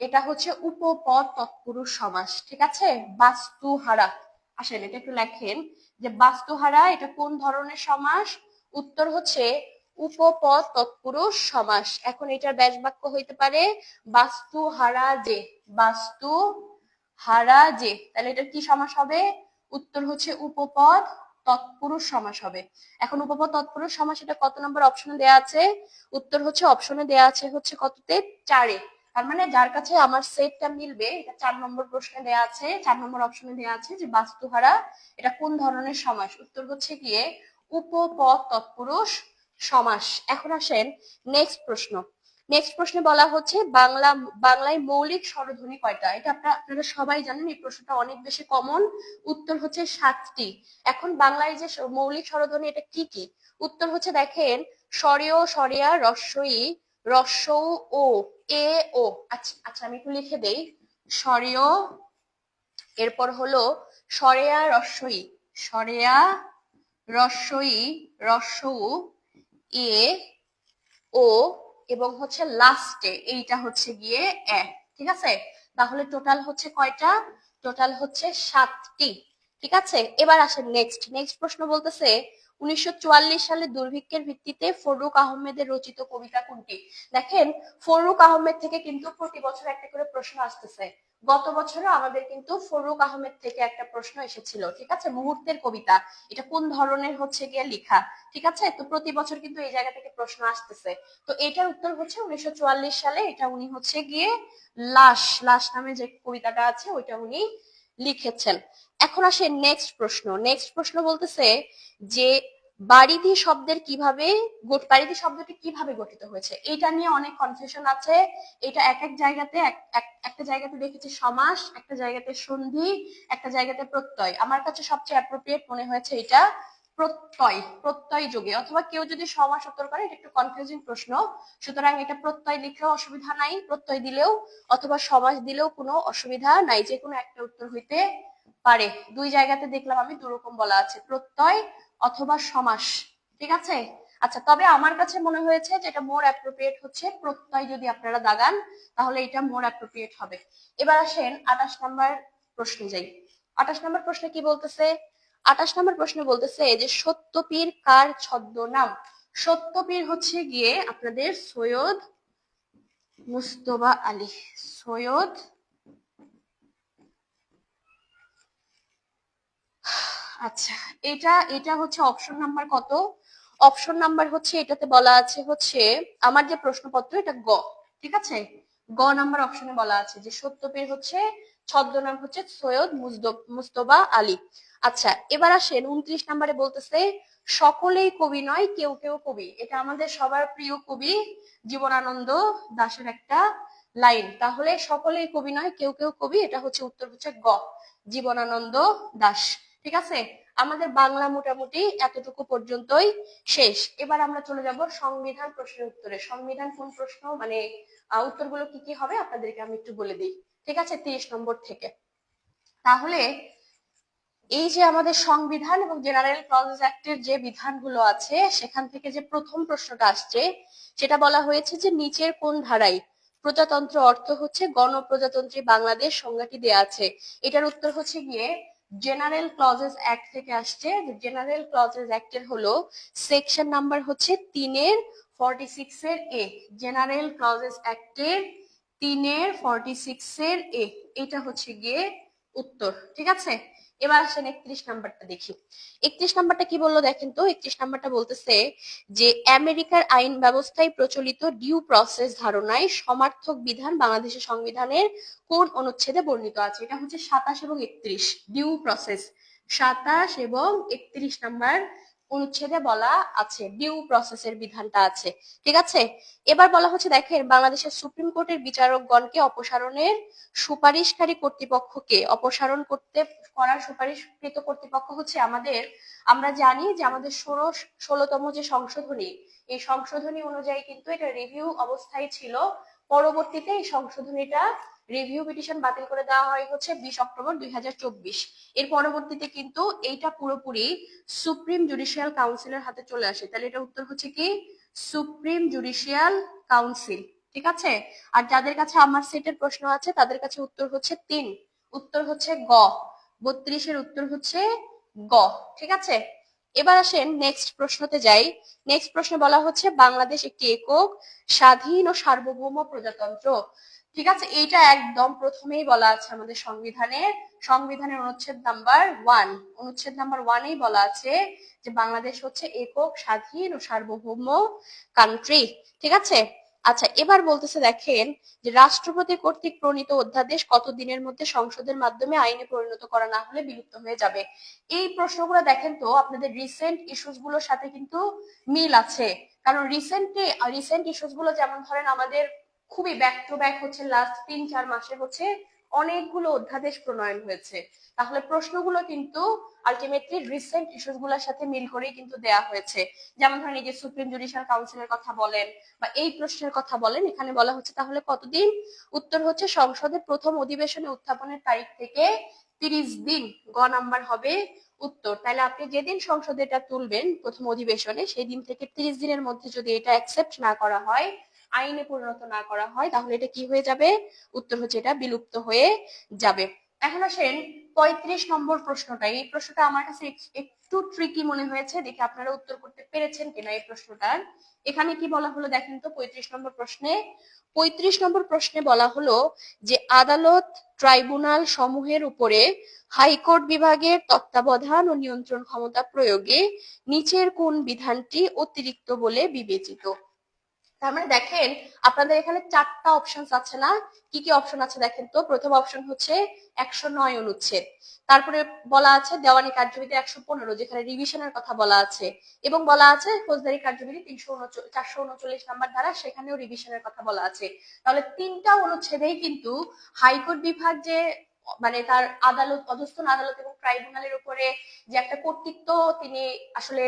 এটা হচ্ছে উপপদ তৎপুরুষ সমাস। ঠিক আছে, বাস্তুহারা। আসেন এটা একটু লেখেন যে বাস্তুহারা এটা কোন ধরনের সমাস? উত্তর হচ্ছে উপপদ তৎপুরুষ সমাস। এখন এটার ব্যাস বাক্য হইতে পারে বাস্তুহারা যে, বাস্তু হারা যে। তাহলে এটা কি সমাস হবে? উত্তর হচ্ছে উপপদ তৎপুরুষ সমাস হবে। এখন উপপদ তৎপুরুষ সমাস এটা কত নম্বর অপশনে দেয়া আছে? উত্তর হচ্ছে অপশনে দেয়া আছে হচ্ছে কততে? 4-এ। তার মানে যার কাছে আমার সেটটা মিলবে এটা 4 নম্বর প্রশ্নে দেয়া আছে, 4 নম্বর অপশনে দেয়া আছে যে বাস্তুহারা এটা কোন ধরনের সমাস? উত্তর হচ্ছে গিয়ে উপপদ তৎপুরুষ সমাস। এখন আসেন নেক্সট প্রশ্ন। নেক্সট প্রশ্নে বলা হচ্ছে বাংলায় মৌলিক স্বরধ্বনি কয়টা? এটা আপনারা সবাই জানেন, এই প্রশ্নটা অনেক বেশি কমন। উত্তর হচ্ছে 7টি। এখন বাংলায় যে মৌলিক স্বরধ্বনি এটা কি কি? উত্তর হচ্ছে দেখেন স্বরেয়, স্বরেয়া, রস্বই, রস্বউ, ও, এ, ও। আচ্ছা আচ্ছা, আমি একটু লিখে দেই। স্বরেয়, এরপর হলো স্বরেয়া রস্বই, স্বরেয়া রস্বই, রস্বউ, এ, ও, এবং হচ্ছে লাস্টে এইটা হচ্ছে গিয়ে এ। ঠিক আছে, তাহলে টোটাল হচ্ছে কয়টা? টোটাল হচ্ছে 7টি। ঠিক আছে, এবার আসেন নেক্সট প্রশ্ন বলতেছে 1944 সালে দুর্ভিক্ষের ভিত্তিতে ফররুখ আহমেদের রচিত কবিতা কোনটি? দেখেন ফররুখ আহমেদ থেকে কিন্তু প্রতি বছর একটা করে প্রশ্ন আসতেছে। গত বছরও আমাদের কিন্তু ফররুখ আহমেদ থেকে একটা প্রশ্ন এসেছিল। ঠিক আছে, মুহূর্তের কবিতা, এটা কোন ধরনের হচ্ছে গিয়ে লেখা? ঠিক আছে, তো প্রতি বছর কিন্তু এই জায়গা থেকে প্রশ্ন আসতেছে। তো এটার উত্তর হচ্ছে 1944 সালে এটা উনি হচ্ছে গিয়ে লাশ নামে যে কবিতাটা আছে ওইটা উনি লিখেছেন। এখন আসে নেক্সট প্রশ্ন বলতেছে যে বারিধি বারিধি শব্দটি কিভাবে গঠিত হয়েছে? এটা নিয়ে অনেক কনফিউশন আছে। এটা এক এক জায়গাতে একটা জায়গাতে দেখেছি সমাস, একটা জায়গাতে সন্ধি, একটা জায়গাতে প্রত্যয়। আমার কাছে সবচেয়ে অ্যাপ্রোপ্রিয়েট মনে হয়েছে এটা প্রত্যয় যোগে, অথবা কেউ যদি সমাস উত্তর করে, এটা একটু কনফিউজিং প্রশ্ন, সুতরাং এটা প্রত্যয় লিখলেও অসুবিধা নাই, প্রত্যয় দিলেও অথবা সমাস দিলেও কোনো অসুবিধা নাই, যে কোনো একটা উত্তর হইতে পারে। দুই জায়গাতে দেখলাম আমি দুরকম বলা আছে, প্রত্যয় অথবা সমাস। ঠিক আছে, আচ্ছা, তবে আমার কাছে মনে হয়েছে যেটা মোর অ্যাপ্রোপ্রিয়েট হচ্ছে প্রত্যয়, যদি আপনারা দাগান তাহলে এটা মোর অ্যাপ্রোপ্রিয়েট হবে। এবার আসেন 28 নম্বর প্রশ্নে যাই। 28 নম্বর প্রশ্নে কি বলতেছে? 28 নম্বর প্রশ্ন বলতেছে যে সত্যপীর কার ছদ্মনাম? সত্যপীর হচ্ছে গিয়ে আপনাদের সৈয়দ মুস্তফা আলী। সৈয়দ আচ্ছা, এটা এটা হচ্ছে অপশন নাম্বার কত? অপশন নাম্বার হচ্ছে এটাতে বলা আছে হচ্ছে আমার যে প্রশ্নপত্র এটা গ, ঠিক আছে, গ নাম্বার অপশনে বলা আছে যে সত্যপীর হচ্ছে ছদ্মনাম হচ্ছে সৈয়দ মুস্তফা আলী। আচ্ছা, এবার আসেন 29 নম্বরে বলতেছে সকলেই কবি নয় কেউ কেউ কবি। এটা আমাদের সবার প্রিয় কবি জীবনানন্দ দাশের একটা লাইন। তাহলে সকলেই কবি নয় কেউ কেউ কবি, এটা হচ্ছে উত্তর হচ্ছে গ, জীবনানন্দ দাশ। ঠিক আছে, আমাদের বাংলা মোটামুটি এতটুকু পর্যন্তই শেষ। এবার আমরা চলে যাব সংবিধান প্রশ্নের উত্তরে। সংবিধান কোন প্রশ্ন মানে উত্তরগুলো কি কি হবে আপনাদেরকে আমি একটু বলে দিই, ঠিক আছে, 30 নম্বর থেকে। তাহলে এই যে আমাদের সংবিধান এবং জেনারেল ক্লজেস অ্যাক্টের যে বিধানগুলো আছে সেখান থেকে যে প্রথম প্রশ্নটা আসছে সেটা বলা হয়েছে যে নিচের কোন ধারায় প্রজাতন্ত্র অর্থ হচ্ছে গণপ্রজাতন্ত্রী বাংলাদেশ সংজ্ঞাটি দেয়া আছে। এটার উত্তর হচ্ছে গিয়ে জেনারেল ক্লজেস অ্যাক্ট থেকে আসছে। জেনারেল ক্লজেস অ্যাক্টের হলো সেকশন নাম্বার হচ্ছে 3-এর 46-এর এ। জেনারেল ক্লজেস অ্যাক্টের 3-এর 46-এর এ, এটা হচ্ছে গিয়ে উত্তর, ঠিক আছে। এবার আসেন 31 নাম্বারটা দেখি। 31 নাম্বারটা কি বললো দেখেন তো। 31 নাম্বারটা বলতেছে যে আমেরিকার আইন ব্যবস্থায় প্রচলিত ডিউ প্রসেস ধারণায় সমার্থক বিধান বাংলাদেশের সংবিধানের কোন অনুচ্ছেদে বর্ণিত আছে? এটা হচ্ছে 27 এবং 31, ডিউ প্রসেস 27 এবং 31 নাম্বার অনুচ্ছেদে বলা আছে, ডিউ প্রসেসের বিধানটা আছে, ঠিক আছে। এবার বলা হচ্ছে দেখেন বাংলাদেশের সুপ্রিম কোর্টের বিচারকগণকে অপসারণের সুপারিশকারী কর্তৃপক্ষকে অপসারণ করার সুপারিশকৃত কর্তৃপক্ষ হচ্ছে আমাদের, আমরা জানি যে আমাদের 16তম যে সংশোধনী, এই সংশোধনী অনুযায়ী কিন্তু এটা রিভিউ অবস্থায় ছিল। পরবর্তীতে এই সংশোধনীটা রিভিউ পিটিশন বাতিল করে দেওয়া হয় হচ্ছে 20 অক্টোবর 2024। এর পরবর্তীতে কিন্তু এইটা পুরোপুরি সুপ্রিম জুডিশিয়াল কাউন্সিলের হাতে চলে আসে। তাহলে এটা উত্তর হচ্ছে কি সুপ্রিম জুডিশিয়াল কাউন্সিল, ঠিক আছে। আর যাদের কাছে আমার সেটের প্রশ্ন আছে তাদের কাছে উত্তর হচ্ছে 3, উত্তর হচ্ছে গ, 32-এর উত্তর হচ্ছে গ, ঠিক আছে। এবার আসেন নেক্সট প্রশ্নতে যাই। নেক্সট প্রশ্নে বলা হচ্ছে বাংলাদেশ একটি একক স্বাধীন ও সার্বভৌম প্রজাতন্ত্র, ঠিক আছে। এইটা একদম প্রথমেই বলা আছে আমাদের সংবিধানের অনুচ্ছেদ নাম্বার 1, অনুচ্ছেদ নাম্বার 1-এই বলা আছে যে বাংলাদেশ হচ্ছে একক স্বাধীন ও সার্বভৌম কান্ট্রি, ঠিক আছে। আচ্ছা, এবার বলতেছে দেখেন যে রাষ্ট্রপতি কর্তৃক প্রণীত অধ্যাদেশ কত দিনের মধ্যে সংসদের মাধ্যমে আইনে পরিণত করা না হলে বিলুপ্ত হয়ে যাবে? এই প্রশ্নগুলো দেখেন তো আপনাদের রিসেন্ট ইস্যুস গুলোর সাথে কিন্তু মিল আছে। কারণ রিসেন্ট ইস্যুস গুলো যেমন ধরেন আমাদের খুবই ব্যাক টু ব্যাক হচ্ছে লাস্ট 3-4 মাসে হচ্ছে অনেকগুলো অধ্যাদেশ প্রণয়ন হয়েছে। তাহলে প্রশ্নগুলো কিন্তু আলটিমেটলি রিসেন্ট ইস্যুস গুলোর সাথে মিল করেই কিন্তু দেয়া হয়েছে। যেমন ধরেন এই যে সুপ্রিম জুডিশিয়াল কাউন্সিলের কথা বলেন বা এই প্রশ্নের কথা বলেন, এখানে বলা হচ্ছে তাহলে কতদিন? উত্তর হচ্ছে সংসদের প্রথম অধিবেশনে উত্থাপনের তারিখ থেকে 30 দিন, গ নাম্বার হবে উত্তর। তাহলে আপনি যেদিন সংসদে এটা তুলবেন প্রথম অধিবেশনে সেই দিন থেকে 30 দিনের মধ্যে যদি এটা অ্যাকসেপ্ট না করা হয়, আইনে পরিণত না করা হয়, তাহলে এটা কি হয়ে যাবে? উত্তর হচ্ছে এটা বিলুপ্ত হয়ে যাবে। এখন আসেন 35 নম্বর প্রশ্নটা। এই প্রশ্নটা আমার কাছে একটু ট্রিকি মনে হয়েছে, দেখে আপনারা উত্তর করতে পেরেছেন কিনা এই প্রশ্নটার। এখানে কি বলা হলো দেখেন তো 35 নম্বর প্রশ্নে। 35 নম্বর প্রশ্নে বলা হলো যে আদালত ট্রাইব্যুনাল সমূহের উপরে হাইকোর্ট বিভাগের তত্ত্বাবধান ও নিয়ন্ত্রণ ক্ষমতা প্রয়োগে নিচের কোন বিধানটি অতিরিক্ত বলে বিবেচিত? তার মানে দেখেন আপনাদের এখানে 4টা অপশন আছে না? কি কি অপশন আছে দেখেন তো। প্রথম অপশন হচ্ছে 109 অনুচ্ছেদ, তারপরে বলা আছে দেওয়ানি কার্যবিধি 115 যেখানে রিভিশনের কথা বলা আছে, এবং বলা আছে ফৌজদারি কার্যবিধি 439 নাম্বার ধারা, সেখানেও রিভিশনের কথা বলা আছে। তাহলে 3টা অনুচ্ছেদেই কিন্তু হাইকোর্ট বিভাগ যে মানে তার আদালত, অধস্তন আদালত এবং ট্রাইব্যুনালের উপরে যে একটা কর্তৃত্ব তিনি আসলে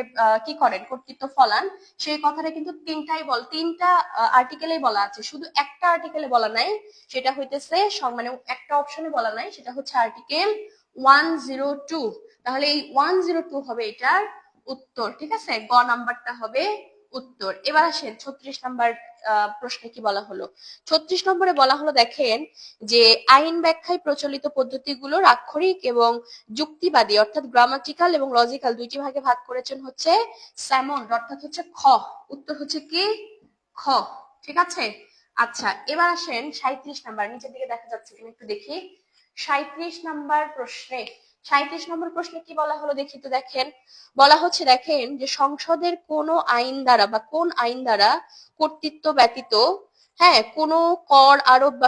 কি করেন, কর্তৃত্ব ফলান, সেই কথাটা কিন্তু 3টা আর্টিকেলেই বলা আছে। শুধু একটা আর্টিকেলে বলা নাই, সেটা হইতেছে মানে একটা অপশনে বলা নাই, সেটা হচ্ছে আর্টিকেল 102। তাহলে এই 102 হবে এটার উত্তর, ঠিক আছে। গ নাম্বারটা হবে উত্তর। এবার আসেন 36 নাম্বার প্রশ্নে কি বলা হলো। 36 নম্বরে বলা হলো দেখেন যে আইন ব্যাখ্যায় প্রচলিত পদ্ধতিগুলোর আক্ষরিক এবং যুক্তিবাদী অর্থাৎ গ্রামাটিক্যাল এবং লজিক্যাল দুইটি ভাগে ভাগ করেছেন হচ্ছে স্যামন, অর্থাৎ হচ্ছে খ। উত্তর হচ্ছে কি খ। ঠিক আছে। আচ্ছা এবার আসেন 37 নাম্বার, নিচের দিকে দেখা যাচ্ছে কিনা একটু দেখি। 37 নাম্বার প্রশ্নে 37 নম্বর প্রশ্নে কি বলা হলো দেখি তো। দেখেন বলা হচ্ছে দেখেন যে সংসদের কোন আইন দ্বারা বা কোন আইন দ্বারা কর্তৃত্ব ব্যতীত হ্যাঁ কোন কর আরোপ বা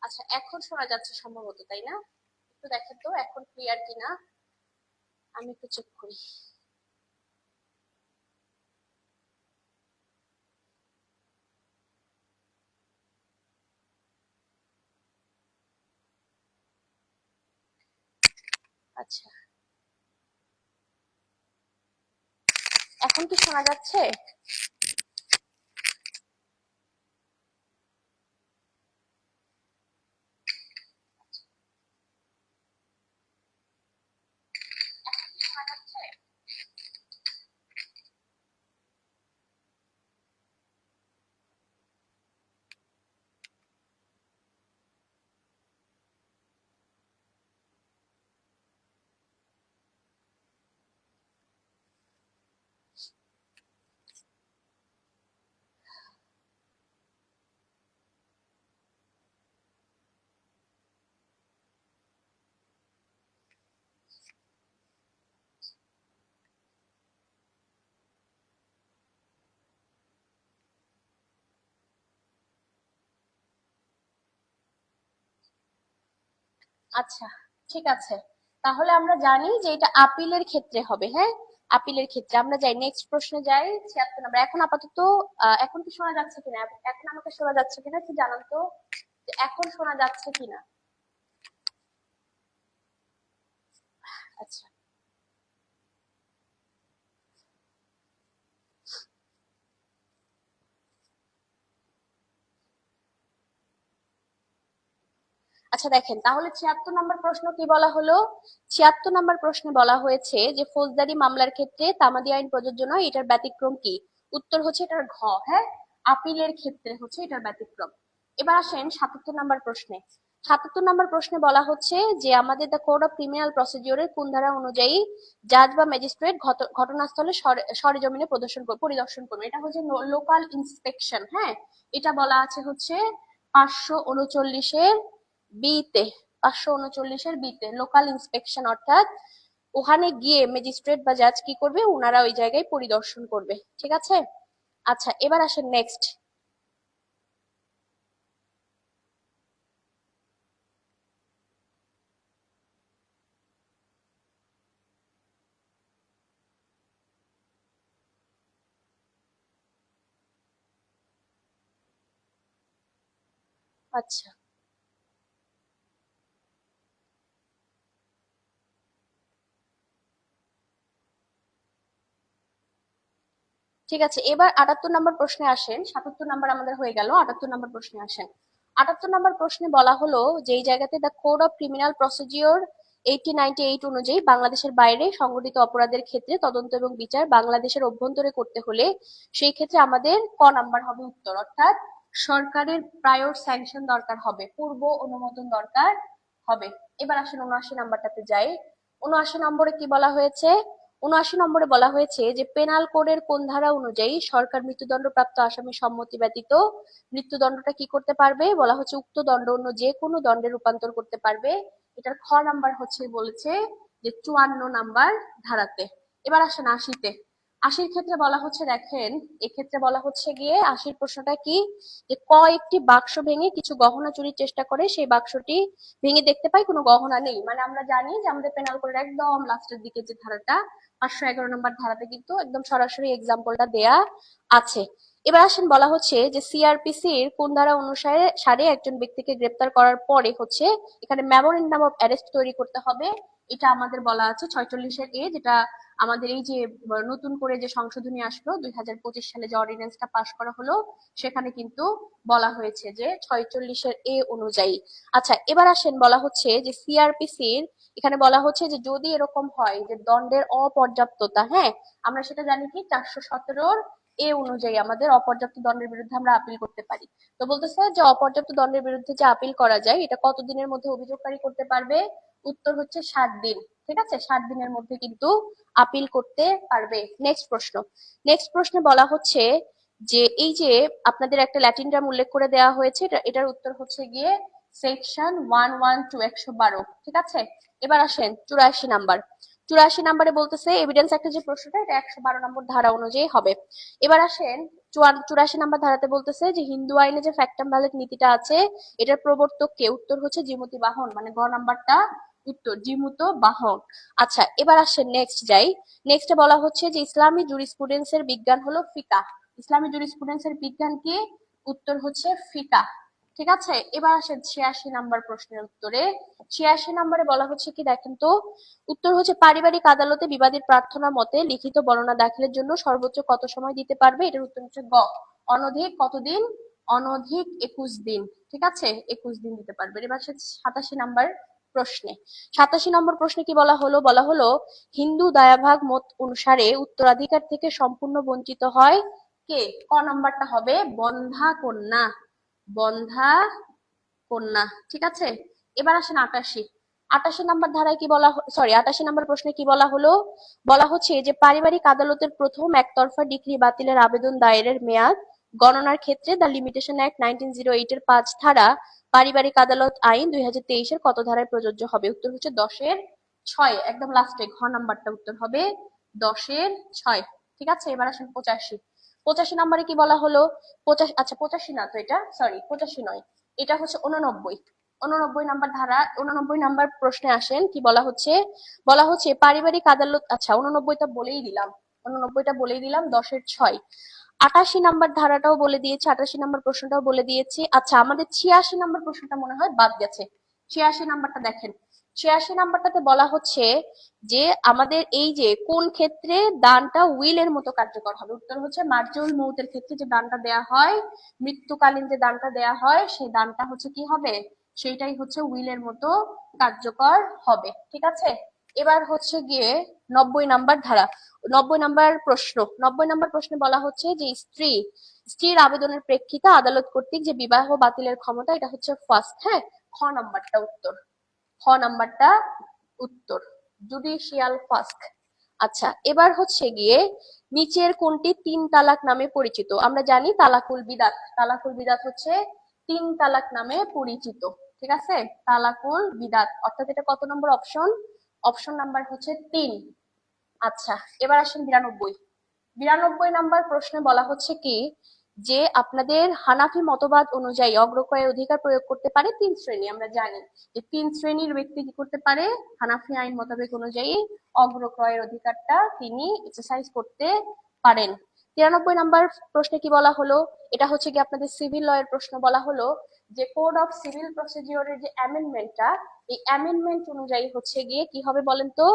আচ্ছা, এখন শোনা যাচ্ছে সম্ভবত, তাই না? একটু দেখেন তো এখন ক্লিয়ার কিনা, আমি একটু চেক করি। আচ্ছা, এখন কি শোনা যাচ্ছে? শোনা যাচ্ছে? আচ্ছা, ঠিক আছে। তাহলে আমরা জানি যে এটা আপিলের ক্ষেত্রে হবে, হ্যাঁ? আপিলের ক্ষেত্রে আমরা যাই, নেক্সট প্রশ্নে যাই। 76 নম্বর। এখন আপাতত এখন কি শোনা যাচ্ছে কিনা, এখন আমাকে শোনা যাচ্ছে কিনা একটু জানান তো, যে এখন শোনা যাচ্ছে কিনা। আচ্ছা, আচ্ছা দেখেন তাহলে 76 নম্বর প্রশ্ন কি বলা হলো। 76 নম্বর প্রশ্নে বলা হয়েছে যে ফৌজদারি মামলার ক্ষেত্রে তামাদি আইন প্রযোজ্য নয়, এটার ব্যতিক্রম কি? উত্তর হচ্ছে এটার ঘ, হ্যাঁ। আপিলের ক্ষেত্রে হচ্ছে এটার ব্যতিক্রম। এবার আসেন 77 নম্বর প্রশ্নে। 77 নম্বর প্রশ্নে বলা হচ্ছে যে আমাদের দ্য কোড অফ ক্রিমিনাল প্রসিডিওরের কোন ধারা অনুযায়ী জাজ বা ম্যাজিস্ট্রেট ঘটনাস্থলে সরেজমিনে পরিদর্শন করবে। এটা হচ্ছে লোকাল ইন্সপেকশন, হ্যাঁ। এটা বলা আছে হচ্ছে 539-এর বিতে, 539-এর বিতে লোকাল ইন্সপেকশন, অর্থাৎ ওখানে গিয়ে ম্যাজিস্ট্রেট বা জাজ কি করবে, ওনারা ওই জায়গায় পরিদর্শন করবে, ঠিক আছে। আচ্ছা, এবার আসেন নেক্সট। আচ্ছা, ঠিক আছে। এবার 78 নম্বর প্রশ্নে আসেন। 77 নম্বর আমাদের হয়ে গেল, 78 নম্বর প্রশ্নে আসেন। 78 নম্বর প্রশ্নে বলা হলো যে এই জায়গাতে the code of criminal procedure 1898 অনুযায়ী বাংলাদেশের বাইরে সংগঠিত অপরাধের ক্ষেত্রে তদন্ত এবং বিচার বাংলাদেশের অভ্যন্তরে করতে হলে সেই ক্ষেত্রে আমাদের ক নাম্বার হবে উত্তর, অর্থাৎ সরকারের প্রায়র স্যাংশন দরকার হবে, পূর্ব অনুমোদন দরকার হবে। এবার আসেন 79 নাম্বারটাতে যাই। 79 নম্বরে কি বলা হয়েছে। 79 নম্বরে বলা হয়েছে যে পেনাল কোডের কোন ধারা অনুযায়ী সরকার মৃত্যুদণ্ডপ্রাপ্ত আসামির সম্মতি ব্যতীত মৃত্যুদণ্ডটা কি করতে পারবে, বলা হচ্ছে উক্ত দণ্ড অন্য যে কোনো দণ্ডে রূপান্তর করতে পারবে। এটার খ নাম্বার হচ্ছে বলেছে যে 54 নাম্বার ধারাতে। এবার আসেন 80-তে। 80-র ক্ষেত্রে বলা হচ্ছে, দেখেন এক্ষেত্রে বলা হচ্ছে গিয়ে 80-র প্রশ্নটা কি, যে ক একটি বাক্স ভেঙে কিছু গহনা চুরির চেষ্টা করে, সেই বাক্সটি ভেঙে দেখতে পাই কোনো গহনা নেই। মানে আমরা জানি যে আমাদের পেনাল কোডের একদম লাস্টের দিকে যে ধারাটা 511 নম্বর ধারাতে কিন্তু একদম সরাসরি এক্সাম্পলটা দেয়া আছে। এবার আসেন বলা হচ্ছে যে সিআরপিসির কোন ধারা অনুসারে একজন ব্যক্তিকে গ্রেপ্তার করার পরে হচ্ছে এখানে মেমোরেন্ডাম অফ অ্যারেস্ট তৈরি করতে হবে। এটা আমাদের বলা আছে 46-এর এ, যেটা আমাদের এই যে নতুন করে যে সংশোধনী আসলো 2025 সালে যে অর্ডিন্যান্সটা পাশ করা হলো, সেখানে কিন্তু বলা হয়েছে যে 46-এর এ অনুযায়ী। আচ্ছা, এবার আসেন বলা হচ্ছে যে সিআরপিসির এখানে বলা হচ্ছে যে যদি এরকম হয় যে দণ্ডের অপর্যাপ্ততা, হ্যাঁ, আমরা সেটা জানি কি 417-র এ অনুযায়ী আমাদের অপর্যাপ্ত দণ্ডের বিরুদ্ধে আমরা আপিল করতে পারি। তো বলতেছে যে অপর্যাপ্ত দণ্ডের বিরুদ্ধে যে আপিল করা যায় এটা কতদিনের মধ্যে অভিযোগকারী করতে পারবে, উত্তর হচ্ছে 7 দিন। ঠিক আছে, 7 দিনের মধ্যে কিন্তু আপিল করতে পারবে। নেক্সট প্রশ্ন। নেক্সট প্রশ্নে বলা হচ্ছে যে এই যে আপনাদের একটা ল্যাটিন টার্ম উল্লেখ করে দেওয়া হয়েছে, এটার উত্তর হচ্ছে গিয়ে সেকশন 112, 112। ঠিক আছে। এবার আসেন 84 নাম্বার। 84 নম্বরে বলতেছে এভিডেন্স একটা যে প্রশ্নটা এটা 112 নম্বর ধারা অনুযায়ী হবে। এবার আসেন 84 নম্বর ধারাতে বলতেছে যে হিন্দু আইনে যে ফ্যাক্টাম ভ্যালিড নীতিটা আছে এটার প্রবর্তক কে? উত্তর হচ্ছে জিমুতি বাহন, মানে গ নাম্বারটা উত্তর, জিমুত বাহন। আচ্ছা এবার আসেন নেক্সট যাই। নেক্সটে বলা হচ্ছে যে ইসলামী জুরিসপ্রুডেন্সের বিজ্ঞান হলো ফিকাহ। ইসলামী জুরিসপ্রুডেন্সের বিজ্ঞান কি? উত্তর হচ্ছে ফিকাহ। ঠিক আছে, এবার আসেন 86 নাম্বার প্রশ্নের উত্তরে। 86 নম্বরে বলা হচ্ছে কি দেখেন তো, উত্তর হচ্ছে পারিবারিক আদালতে বিবাদীর প্রার্থনা মতে লিখিত বর্ণনা দাখিলের জন্য সর্বোচ্চ কত সময় দিতে পারবে? এটার উত্তর হচ্ছে গ, অনধিক কতদিন? অনধিক 21 দিন। ঠিক আছে, 21 দিন দিতে পারবে। এবার 87 নাম্বার প্রশ্নে, 87 নম্বর প্রশ্নে কি বলা হলো? বলা হলো হিন্দু দায়াভাগ মত অনুসারে উত্তরাধিকার থেকে সম্পূর্ণ বঞ্চিত হয় কে? ক নাম্বারটা হবে বন্ধা কন্যা, বন্ধা কন্যা। ঠিক আছে, এবার আসেন 88 নাম্বার ধারায় কি বলা, সরি 88 নাম্বার প্রশ্নে কি বলা হলো? বলা হচ্ছে যে পারিবারিক আদালতের প্রথম একতরফা ডিক্রি বাতিলের আবেদন দায়েরের মেয়াদ গণনার ক্ষেত্রে দ্য লিমিটেশন অ্যাক্ট 1908 এর 5 ধারা পারিবারিক আদালত আইন 2023 এর কত ধারায় প্রযোজ্য হবে? উত্তর হচ্ছে 10-6, একদম লাস্টে ঘ নাম্বারটা উত্তর হবে 10-6। ঠিক আছে, এবার আসেন 85 নম্বরে কি বলা হলো? 85, আচ্ছা 85 না তো, এটা সরি 85 নয়, এটা হচ্ছে 89 নাম্বার ধারা। 89 নাম্বার প্রশ্নে আসেন কি বলা হচ্ছে? বলা হচ্ছে পারিবারিক আদালত, আচ্ছা 89টা বলেই দিলাম, 89টা বলেই দিলাম 10-6। 88 নাম্বার ধারাটাও বলে দিয়েছি, 88 নাম্বার প্রশ্নটাও বলে দিয়েছি। আচ্ছা আমাদের 86 নাম্বার প্রশ্নটা মনে হয় বাদ গেছে। 86 নাম্বারটা দেখেন, 86 নাম্বারটাতে বলা হচ্ছে যে আমাদের এই যে কোন ক্ষেত্রে দানটা উইলের মতো কার্যকর হবে? উত্তর হচ্ছে মার্জুল মৌতের ক্ষেত্রে যে দানটা দেয়া হয়, মৃত্যুকালীন যে দানটা দেয়া হয়, সেই দানটা হচ্ছে কি হবে? সেইটাই হচ্ছে উইলের মতো কার্যকর হবে। ঠিক আছে, এবার হচ্ছে গিয়ে 90 নাম্বার ধারা, 90 নাম্বার প্রশ্ন। 90 নাম্বার প্রশ্নে বলা হচ্ছে যে স্ত্রীর আবেদনের প্রেক্ষিতে আদালত কর্তৃক যে বিবাহ বাতিলের ক্ষমতা, এটা হচ্ছে ফার্স্ট। হ্যাঁ, খ নাম্বারটা উত্তর, খ নাম্বারটা উত্তর, জুডিশিয়াল ফার্স্ট। আচ্ছা এবার হচ্ছে গিয়ে নিচের কোনটি 3 তালাক নামে পরিচিত? আমরা জানি তালাকুল বিদাত, তালাকুল বিদাত হচ্ছে 3 তালাক নামে পরিচিত। ঠিক আছে, তালাকুল বিদাত, অর্থাৎ এটা কত নম্বর অপশন? অপশন নাম্বার হচ্ছে 3। আচ্ছা এবার আসেন 92 নাম্বার প্রশ্নে বলা হচ্ছে কি যে আপনাদের হানাফি মতবাদ অনুযায়ী অগ্রক্রয়ের অধিকার প্রয়োগ করতে পারে 3 শ্রেণী। আমরা জানি যে 3 শ্রেণীর ব্যক্তি কি করতে পারে? হানাফি আইন মোতাবেক অনুযায়ী অগ্রক্রয়ের অধিকারটা তিনি এক্সারসাইজ করতে পারেন। 93 নাম্বার প্রশ্নে কি বলা হলো? এটা হচ্ছে কি আপনাদের সিভিল ল এর প্রশ্ন। বলা হলো যে কোড অফ সিভিল প্রসিডিওরের যে অ্যামেন্ডমেন্টটা, এই অ্যামেন্ডমেন্ট অনুযায়ী হচ্ছে গিয়ে কি হবে বলেন তো?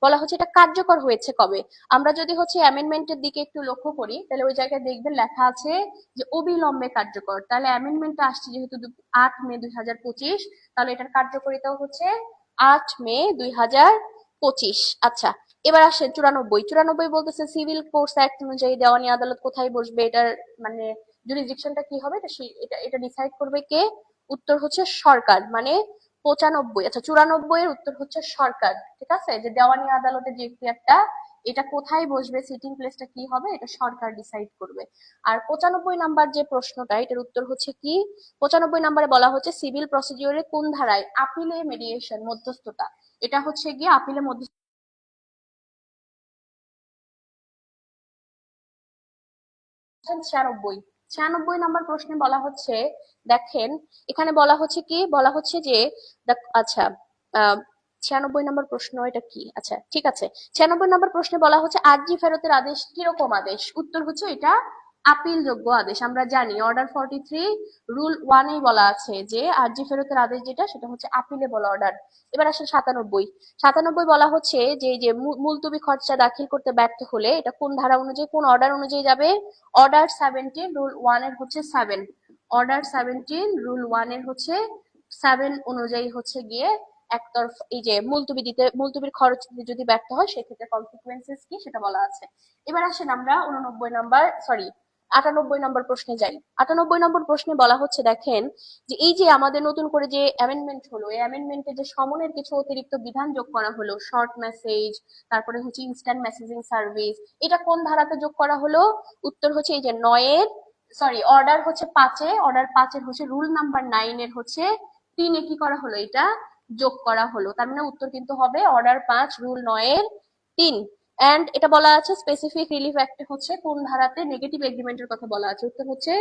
বলা হচ্ছে এটা কার্যকর হয়েছে কবে? আমরা যদি হচ্ছে অ্যামেন্ডমেন্টের দিকে একটু লক্ষ্য করি তাহলে ওই জায়গায় দেখবেন লেখা আছে যে অবিলম্বে কার্যকর। তাহলে অ্যামেন্ডমেন্টটা আসছে যেহেতু 8 মে 2025, তাহলে এটার কার্যকারিতাও হচ্ছে 8 মে 2025। আচ্ছা এবার আসেন 94 বলতেছে সিভিল কোর্স অ্যাক্ট অনুযায়ী দেওয়ানি আদালত কোথায় বসবে? এটার মানে জুরিসডিকশনটা কি হবে? এটা এটা ডিসাইড করবে কে? উত্তর হচ্ছে সরকার, মানে 95। আচ্ছা 94 এর উত্তর হচ্ছে সরকার। ঠিক আছে, যে দেওয়ানি আদালতের যে এখতিয়ারটা, এটা কোথায় বসবে, সিটিং প্লেসটা কি হবে, এটা সরকার ডিসাইড করবে। আর 95 নাম্বার যে প্রশ্নটা, এটার উত্তর হচ্ছে কি? 95 নাম্বারে বলা হচ্ছে সিভিল প্রসিডিওরে কোন ধারায় আপিলে মেডিয়েশন মধ্যস্থতা, এটা হচ্ছে গিয়ে আপিলে মধ্যস্থতা 96 নাম্বার প্রশ্নে বলা হচ্ছে দেখেন, এখানে বলা হচ্ছে কি? বলা হচ্ছে যে আচ্ছা 96 নম্বর প্রশ্ন এটা কি? আচ্ছা ঠিক আছে, 96 নম্বর প্রশ্নে বলা হচ্ছে আরজি ফেরতের আদেশ কিরকম আদেশ? উত্তর হচ্ছে এটা আপিল যোগ্য আদেশ। আমরা জানি অর্ডার 43 রুল 1 এই বলা আছে যে আরজি ফেরতের আদেশ যেটা, সেটা হচ্ছে আপিলেবল অর্ডার। এবার আসেন 97 বলা হচ্ছে যে এই যে মুলতবি খরচা দাখিল করতে ব্যর্থ হলে এটা কোন ধারা অনুযায়ী, কোন অর্ডার অনুযায়ী যাবে? অর্ডার 17 রুল 1 এর হচ্ছে 7, অর্ডার 17 রুল 1 এর হচ্ছে 7 অনুযায়ী হচ্ছে গিয়ে একতরফ এই যে মুলতবির খরচ দিতে যদি ব্যর্থ হয় সেক্ষেত্রে কনসিকুয়েন্সেস কি সেটা বলা আছে। এবার আসেন আমরা 98 নম্বর প্রশ্নে যাই। 98 নম্বর প্রশ্নে বলা হচ্ছে দেখেন যে এই যে আমাদের নতুন করে যে অ্যামেন্ডমেন্ট হলো, এই অ্যামেন্ডমেন্টে যে সমনের কিছু অতিরিক্ত বিধান যোগ করা হলো, শর্ট মেসেজ, তারপরে হচ্ছে ইনস্ট্যান্ট মেসেজিং সার্ভিস, এটা কোন ধারাতে যোগ করা হলো? উত্তর হচ্ছে এই যে 9 এর, সরি অর্ডার হচ্ছে 5 এ, অর্ডার 5 এর হচ্ছে রুল নাম্বার 9 এর হচ্ছে 3 এ কি করা হলো? এটা যোগ করা হলো, তার মানে উত্তর কিন্তু হবে অর্ডার 5 রুল 9 এর 3। এন্ড এটা বলা আছে স্পেসিফিক রিলিফ অ্যাক্টে হচ্ছে কোন ধারাতে নেগেটিভ এগ্রিমেন্টের কথা বলা আছে, উত্তর হচ্ছে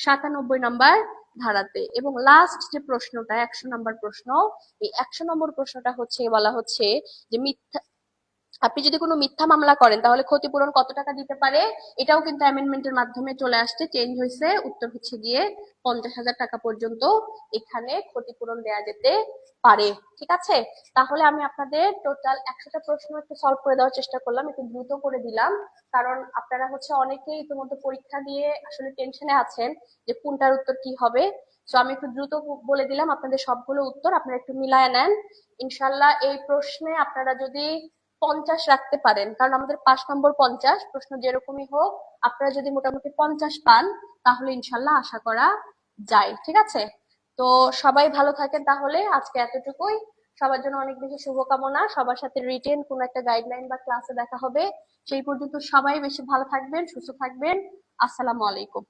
97 নম্বর ধারাতে। এবং লাস্ট যে প্রশ্নটা 100 নম্বর প্রশ্ন, এই 100 নম্বর প্রশ্নটা হচ্ছে বলা হচ্ছে যে মিথ্যা, আপনি যদি কোনো মিথ্যা মামলা করেন তাহলে ক্ষতিপূরণ কত টাকা দিতে পারে, এটাও কিন্তু অ্যামেন্ডমেন্টের মাধ্যমে চলে আসছে, চেঞ্জ হয়েছে, উত্তর হচ্ছে গিয়ে 50,000 টাকা পর্যন্ত এখানে ক্ষতিপূরণ দেয়া যেতে পারে। ঠিক আছে, তাহলে আমি আপনাদের টোটাল 100টা প্রশ্ন একটু সলভ করে দেওয়ার চেষ্টা করলাম, একটু দ্রুত করে দিলাম, কারণ আপনারা হচ্ছে অনেকেই ইতিমধ্যে পরীক্ষা দিয়ে আসলে টেনশনে আছেন যে কোনটার উত্তর কি হবে। তো আমি একটু দ্রুত বলে দিলাম আপনাদের সবগুলো উত্তর, আপনারা একটু মিলায় নেন। ইনশাল্লাহ এই প্রশ্নে আপনারা যদি 50 রাখতে পারেন, কারণ আমাদের 5 নম্বর 50 প্রশ্ন যেরকমই হোক, আপনারা যদি মোটামুটি 50 পান তাহলে ইনশাল্লাহ আশা করা যায়। ঠিক আছে, তো সবাই ভালো থাকেন, তাহলে আজকে এতটুকুই। সবার জন্য অনেক বেশি শুভকামনা, সবার সাথে রিটেন কোনো একটা গাইডলাইন বা ক্লাসে দেখা হবে। সেই পর্যন্ত সবাই বেশি ভালো থাকবেন, সুস্থ থাকবেন। আসসালামু আলাইকুম।